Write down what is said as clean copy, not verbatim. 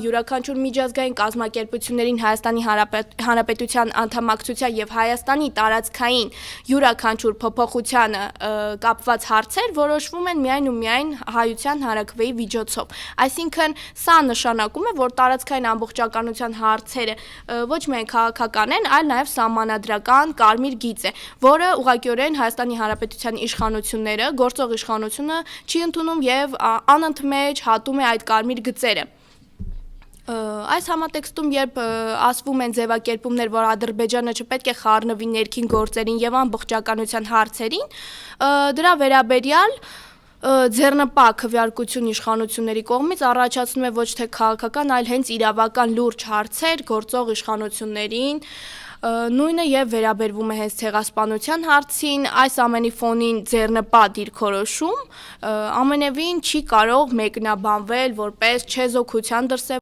յուրաքանչյուր միջազգային կազմակերպություններին Հայաստանի Հանրապետության անդամակցության եւ Հայաստանի տարածքային յուրաքանչյուր փոփոխությանը կապված հարցեր որոշվում են միայն ու միայն հայության հանրաքվեի միջոցով։ Այսինքն սա նշանակում է, որ տարածքային ամբողջականության հարցերը ոչ միայն քաղաքական են, այլ նաեւ սահմանադրական կարմիր գիծ է, որը ուղղակիորեն Հայաստանի Հանրապետության իշխանությունները, գործող իշխանությունը չի ընդունում եւ անընդմեջ հատում է այդ կարմիր գծերը։ Այս համատեքստում, երբ ասվում են ձևակերպումներ, որ Ադրբեջանը չպետք է խառնվի ներքին գործերին եւ ամբողջականության հարցերին, դրա վերաբերյալ ձեռնպա քվեարկություն իշխանությունների կողմից առաջացնում է ոչ թե քաղաքական, այլ հենց իրավական լուրջ հարցեր գործող իշխանություններին, նույնը եւ վերաբերվում է հենց ցեղասպանության հարցին, այս ամենի ֆոնին ձեռնպա դիրքորոշում ամենևին չի կարող մեկնաբանվել որպես չեզոքության դրսեւ